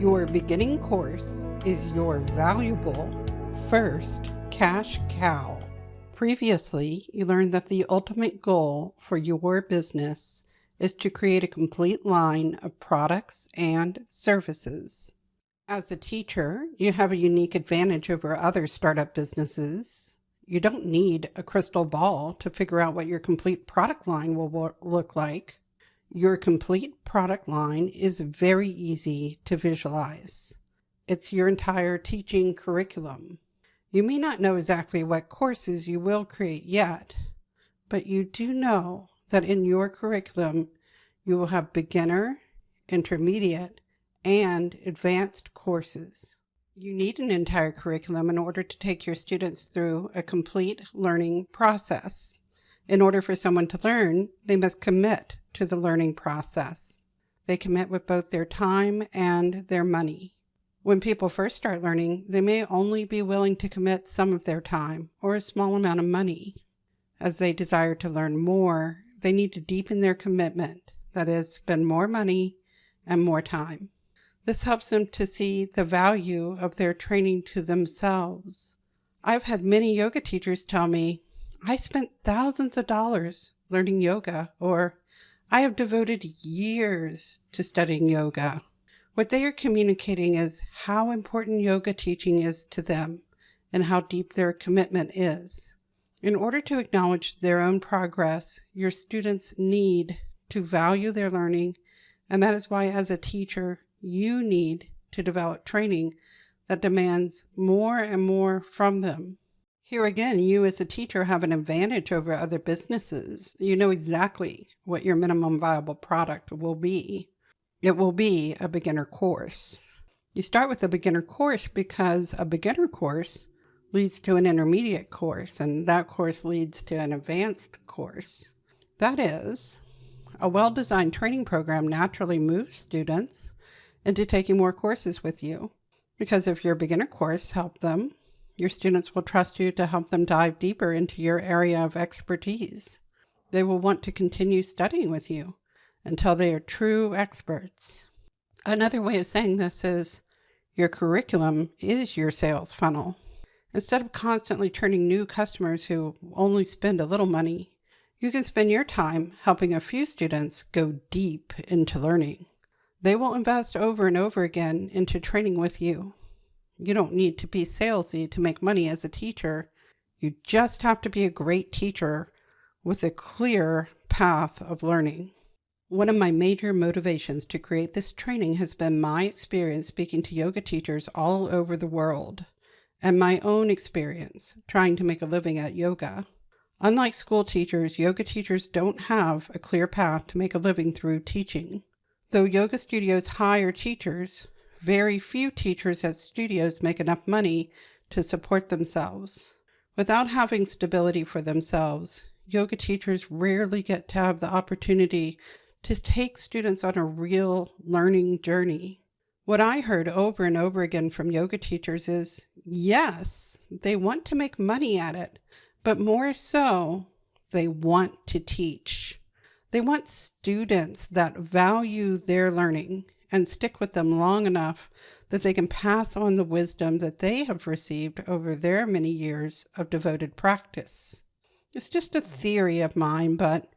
Your beginning course is your valuable first cash cow. Previously, you learned that the ultimate goal for your business is to create a complete line of products and services. As a teacher, you have a unique advantage over other startup businesses. You don't need a crystal ball to figure out what your complete product line will look like. Your complete product line is very easy to visualize. It's your entire teaching curriculum. You may not know exactly what courses you will create yet, but you do know that in your curriculum, you will have beginner, intermediate, and advanced courses. You need an entire curriculum in order to take your students through a complete learning process. In order for someone to learn, they must commit to the learning process. They commit with both their time and their money. When people first start learning, they may only be willing to commit some of their time or a small amount of money. As they desire to learn more, they need to deepen their commitment, that is, spend more money and more time. This helps them to see the value of their training to themselves. I've had many yoga teachers tell me, I spent thousands of dollars learning yoga, or I have devoted years to studying yoga. What they are communicating is how important yoga teaching is to them and how deep their commitment is. In order to acknowledge their own progress, your students need to value their learning, and that is why as a teacher, you need to develop training that demands more and more from them. Here again, you as a teacher have an advantage over other businesses. You know exactly what your minimum viable product will be. It will be a beginner course. You start with a beginner course because a beginner course leads to an intermediate course, and that course leads to an advanced course. That is, a well-designed training program naturally moves students into taking more courses with you, because if your beginner course helped them, your students will trust you to help them dive deeper into your area of expertise. They will want to continue studying with you until they are true experts. Another way of saying this is your curriculum is your sales funnel. Instead of constantly turning new customers who only spend a little money, you can spend your time helping a few students go deep into learning. They will invest over and over again into training with you. You don't need to be salesy to make money as a teacher. You just have to be a great teacher with a clear path of learning. One of my major motivations to create this training has been my experience speaking to yoga teachers all over the world, and my own experience trying to make a living at yoga. Unlike school teachers, yoga teachers don't have a clear path to make a living through teaching. Though yoga studios hire teachers, very few teachers at studios make enough money to support themselves. Without having stability for themselves, yoga teachers rarely get to have the opportunity to take students on a real learning journey. What I heard over and over again from yoga teachers is, yes, they want to make money at it, but more so, they want to teach. They want students that value their learning and stick with them long enough that they can pass on the wisdom that they have received over their many years of devoted practice. It's just a theory of mine, but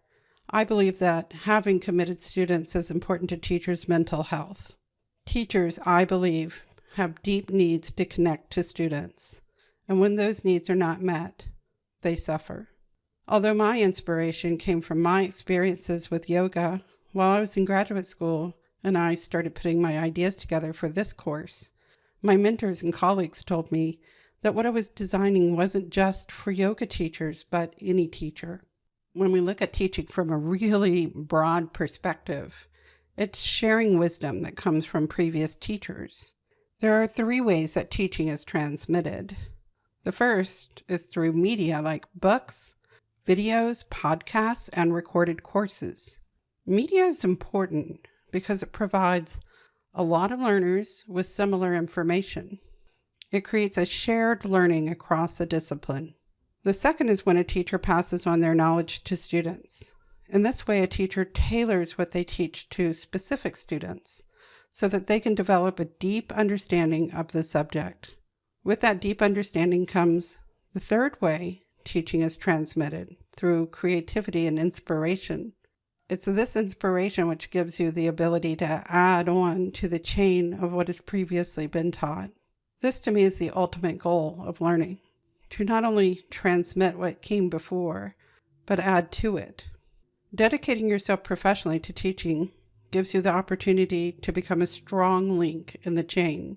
I believe that having committed students is important to teachers' mental health. Teachers, I believe, have deep needs to connect to students, and when those needs are not met, they suffer. Although my inspiration came from my experiences with yoga while I was in graduate school, and I started putting my ideas together for this course, my mentors and colleagues told me that what I was designing wasn't just for yoga teachers, but any teacher. When we look at teaching from a really broad perspective, it's sharing wisdom that comes from previous teachers. There are 3 ways that teaching is transmitted. The first is through media like books, videos, podcasts, and recorded courses. Media is important because it provides a lot of learners with similar information. It creates a shared learning across a discipline. The second is when a teacher passes on their knowledge to students. In this way, a teacher tailors what they teach to specific students. so that they can develop a deep understanding of the subject. With that deep understanding comes the third way teaching is transmitted, through creativity and inspiration. It's this inspiration which gives you the ability to add on to the chain of what has previously been taught. This to me is the ultimate goal of learning, to not only transmit what came before, but add to it. Dedicating yourself professionally to teaching gives you the opportunity to become a strong link in the chain,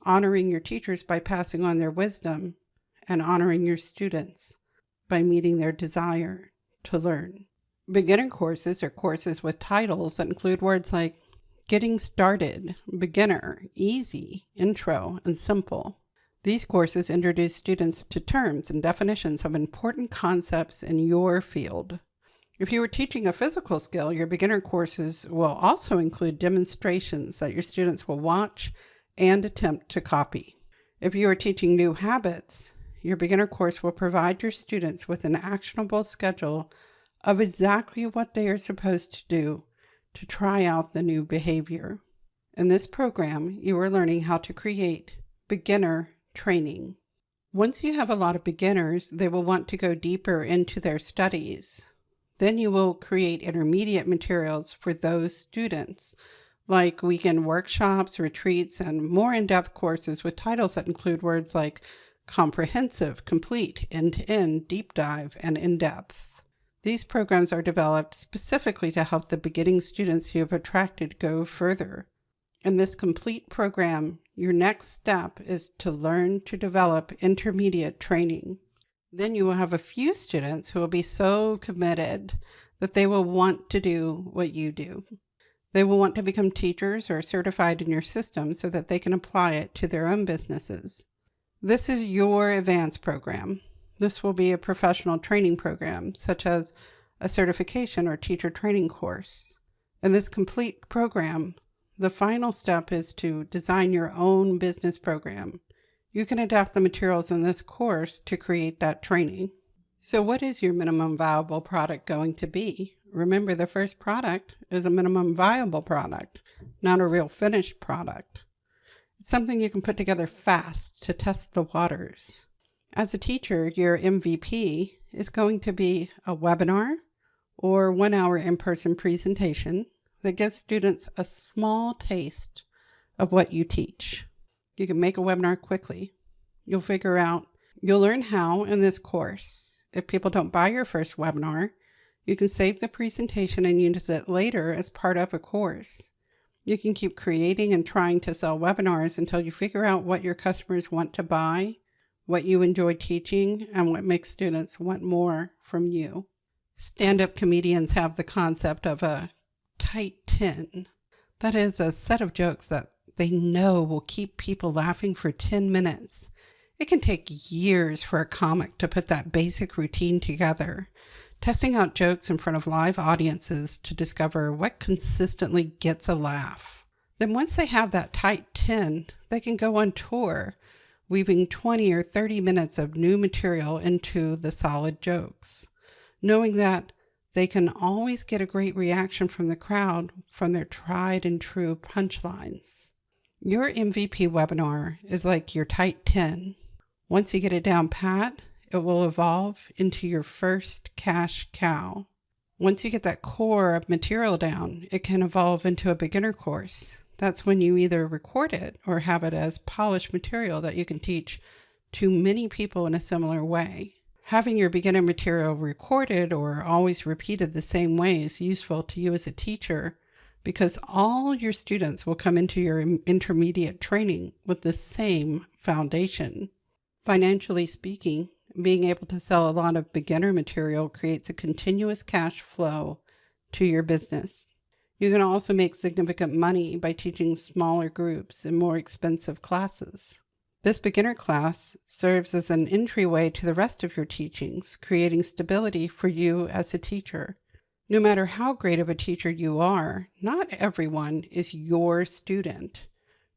honoring your teachers by passing on their wisdom, and honoring your students by meeting their desire to learn. Beginner courses are courses with titles that include words like Getting Started, Beginner, Easy, Intro, and Simple. These courses introduce students to terms and definitions of important concepts in your field. If you are teaching a physical skill, your beginner courses will also include demonstrations that your students will watch and attempt to copy. If you are teaching new habits, your beginner course will provide your students with an actionable schedule of exactly what they are supposed to do to try out the new behavior. In this program, you are learning how to create beginner training. Once you have a lot of beginners, they will want to go deeper into their studies. Then you will create intermediate materials for those students, like weekend workshops, retreats, and more in-depth courses with titles that include words like comprehensive, complete, end-to-end, deep dive, and in-depth. These programs are developed specifically to help the beginning students you have attracted go further. In this complete program, your next step is to learn to develop intermediate training. Then you will have a few students who will be so committed that they will want to do what you do. They will want to become teachers or certified in your system so that they can apply it to their own businesses. This is your advanced program. This will be a professional training program, such as a certification or teacher training course. In this complete program, the final step is to design your own business program. You can adapt the materials in this course to create that training. So what is your minimum viable product going to be? Remember, the first product is a minimum viable product, not a real finished product. It's something you can put together fast to test the waters. As a teacher, your MVP is going to be a webinar or 1-hour in-person presentation that gives students a small taste of what you teach. You can make a webinar quickly. You'll learn how in this course. If people don't buy your first webinar, you can save the presentation and use it later as part of a course. You can keep creating and trying to sell webinars until you figure out what your customers want to buy, what you enjoy teaching, and what makes students want more from you. Stand-up comedians have the concept of a tight 10. That is a set of jokes that they know will keep people laughing for 10 minutes. It can take years for a comic to put that basic routine together, testing out jokes in front of live audiences to discover what consistently gets a laugh. Then once they have that tight 10, they can go on tour, weaving 20 or 30 minutes of new material into the solid jokes, knowing that they can always get a great reaction from the crowd from their tried and true punchlines. Your MVP webinar is like your tight 10. Once you get it down pat, it will evolve into your first cash cow. Once you get that core of material down, it can evolve into a beginner course. That's when you either record it or have it as polished material that you can teach to many people in a similar way. Having your beginner material recorded or always repeated the same way is useful to you as a teacher because all your students will come into your intermediate training with the same foundation. Financially speaking, being able to sell a lot of beginner material creates a continuous cash flow to your business. You can also make significant money by teaching smaller groups in more expensive classes. This beginner class serves as an entryway to the rest of your teachings, creating stability for you as a teacher. No matter how great of a teacher you are, not everyone is your student.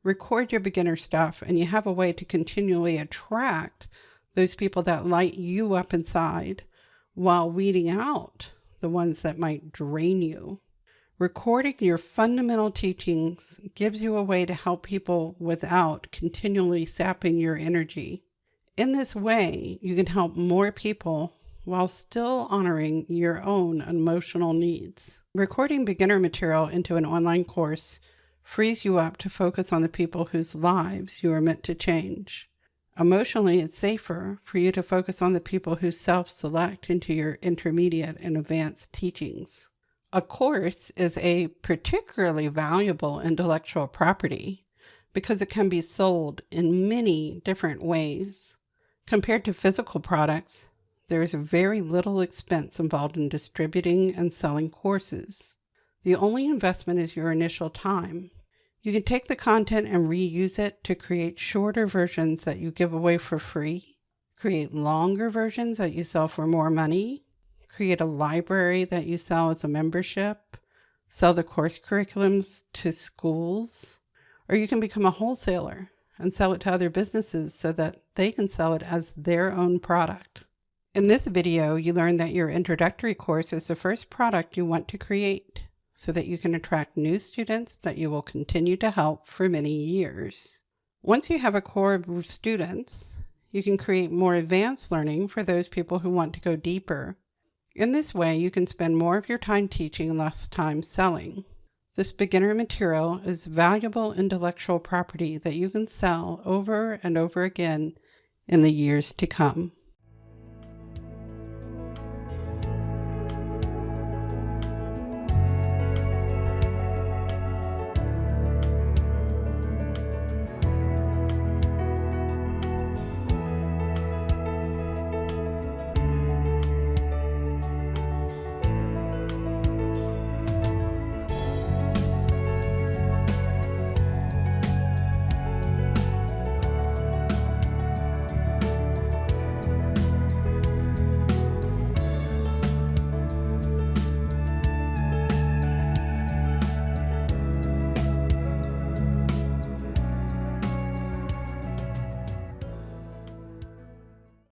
Record your beginner stuff, and you have a way to continually attract those people that light you up inside while weeding out the ones that might drain you. Recording your fundamental teachings gives you a way to help people without continually sapping your energy. In this way, you can help more people while still honoring your own emotional needs. Recording beginner material into an online course frees you up to focus on the people whose lives you are meant to change. Emotionally, it's safer for you to focus on the people who self-select into your intermediate and advanced teachings. A course is a particularly valuable intellectual property because it can be sold in many different ways. Compared to physical products, there is very little expense involved in distributing and selling courses. The only investment is your initial time. You can take the content and reuse it to create shorter versions that you give away for free, create longer versions that you sell for more money, create a library that you sell as a membership, sell the course curriculums to schools, or you can become a wholesaler and sell it to other businesses so that they can sell it as their own product. In this video, you learn that your introductory course is the first product you want to create so that you can attract new students that you will continue to help for many years. Once you have a core of students, you can create more advanced learning for those people who want to go deeper. In this way, you can spend more of your time teaching and less time selling. This beginner material is valuable intellectual property that you can sell over and over again in the years to come.